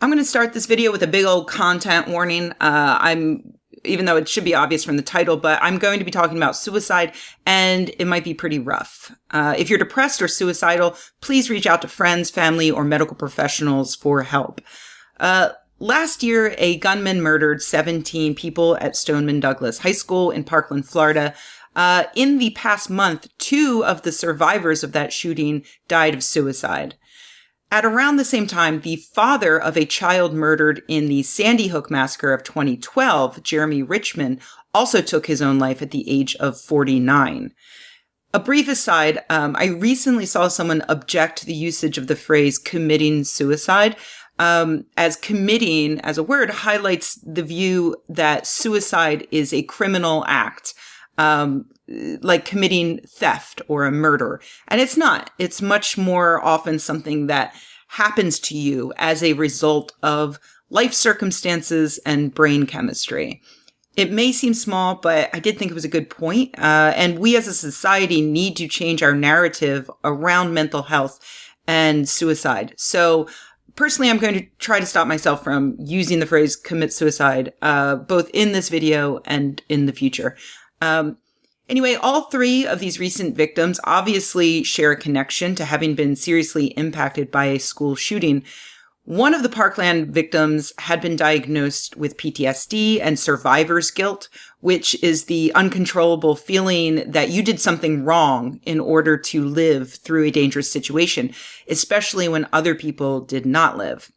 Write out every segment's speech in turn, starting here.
I'm going to start this video with a big old content warning. Even though it should be obvious from the title, but I'm going to be talking about suicide, and it might be pretty rough. If you're depressed or suicidal, please reach out to friends, family, or medical professionals for help. Last year, a gunman murdered 17 people at Stoneman Douglas High School in Parkland, Florida. In the past month, 2 of the survivors of that shooting died of suicide. At around the same time, the father of a child murdered in the Sandy Hook massacre of 2012, Jeremy Richmond, also took his own life at the age of 49. A brief aside, I recently saw someone object to the usage of the phrase committing suicide, as committing as a word highlights the view that suicide is a criminal act. Like committing theft or a murder. And it's not. It's much more often something that happens to you as a result of life circumstances and brain chemistry. It may seem small, but I did think it was a good point. And we as a society need to change our narrative around mental health and suicide. So personally, I'm going to try to stop myself from using the phrase commit suicide, both in this video and in the future. Anyway, all 3 of these recent victims obviously share a connection to having been seriously impacted by a school shooting. One of the Parkland victims had been diagnosed with PTSD and survivor's guilt, which is the uncontrollable feeling that you did something wrong in order to live through a dangerous situation, especially when other people did not live.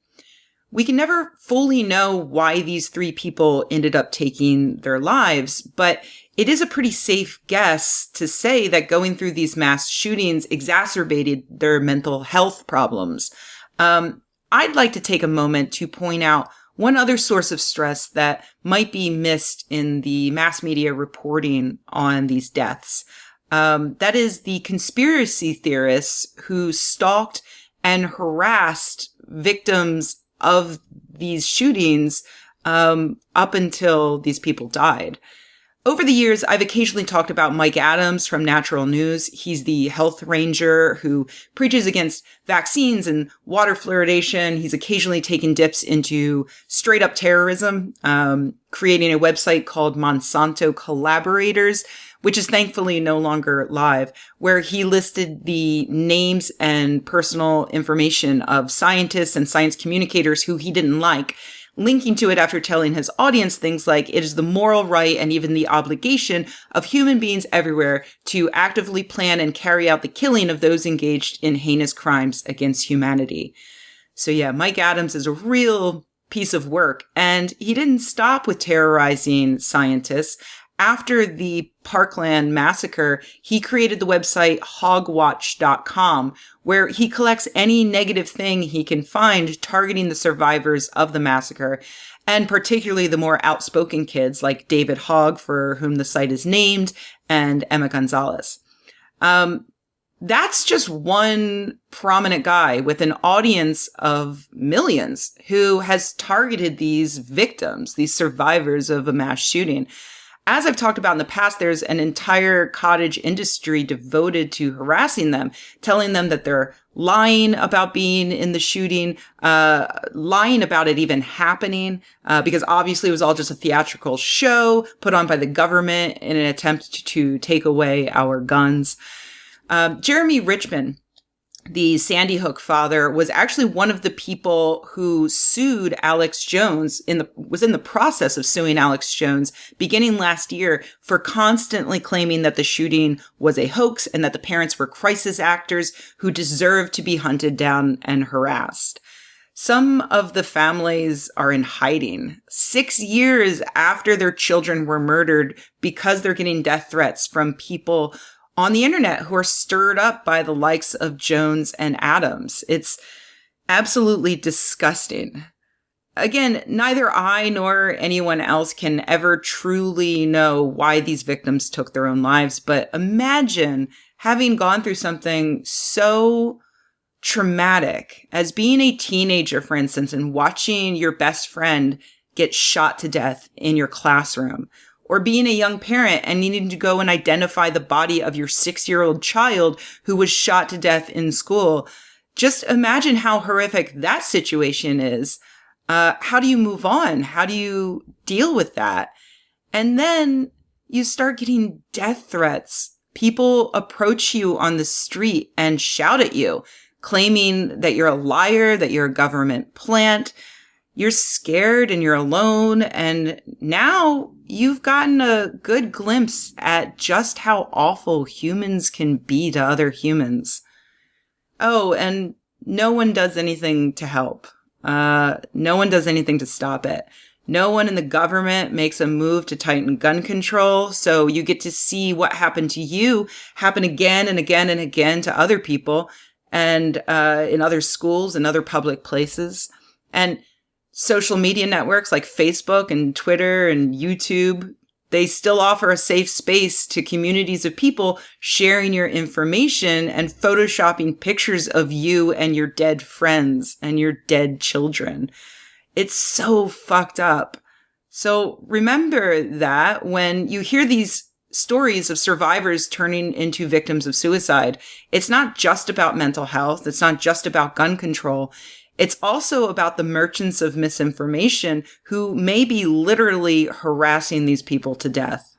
We can never fully know why these 3 people ended up taking their lives, but it is a pretty safe guess to say that going through these mass shootings exacerbated their mental health problems. I'd like to take a moment to point out one other source of stress that might be missed in the mass media reporting on these deaths. That is the conspiracy theorists who stalked and harassed victims of these shootings up until these people died. Over the years, I've occasionally talked about Mike Adams from Natural News. He's the health ranger who preaches against vaccines and water fluoridation. He's occasionally taken dips into straight up terrorism, creating a website called Monsanto Collaborators, which is thankfully no longer live, where he listed the names and personal information of scientists and science communicators who he didn't like, linking to it after telling his audience things like it is the moral right and even the obligation of human beings everywhere to actively plan and carry out the killing of those engaged in heinous crimes against humanity. So yeah, Mike Adams is a real piece of work, and he didn't stop with terrorizing scientists. After the Parkland massacre, he created the website hogwatch.com, where he collects any negative thing he can find targeting the survivors of the massacre, and particularly the more outspoken kids like David Hogg, for whom the site is named, and Emma Gonzalez. That's just one prominent guy with an audience of millions who has targeted these victims, these survivors of a mass shooting. As I've talked about in the past, there's an entire cottage industry devoted to harassing them, telling them that they're lying about being in the shooting, lying about it even happening, because obviously it was all just a theatrical show put on by the government in an attempt to take away our guns. Jeremy Richmond, the Sandy Hook father, was actually one of the people who sued Alex Jones, was in the process of suing Alex Jones beginning last year for constantly claiming that the shooting was a hoax and that the parents were crisis actors who deserved to be hunted down and harassed. Some of the families are in hiding 6 years after their children were murdered because they're getting death threats from people on the internet who are stirred up by the likes of Jones and Adams. It's absolutely disgusting. Again, neither I nor anyone else can ever truly know why these victims took their own lives, but imagine having gone through something so traumatic as being a teenager, for instance, and watching your best friend get shot to death in your classroom, or being a young parent and needing to go and identify the body of your 6-year-old child who was shot to death in school. Just imagine how horrific that situation is. How do you move on? How do you deal with that? And then you start getting death threats. People approach you on the street and shout at you, claiming that you're a liar, that you're a government plant. You're scared and you're alone. And now you've gotten a good glimpse at just how awful humans can be to other humans. Oh, and no one does anything to help. No one does anything to stop it. No one in the government makes a move to tighten gun control. So you get to see what happened to you happen again and again and again to other people and in other schools and other public places. And social media networks like Facebook and Twitter and YouTube, they still offer a safe space to communities of people sharing your information and photoshopping pictures of you and your dead friends and your dead children. It's so fucked up. So remember that when you hear these stories of survivors turning into victims of suicide, it's not just about mental health. It's not just about gun control. It's also about the merchants of misinformation who may be literally harassing these people to death.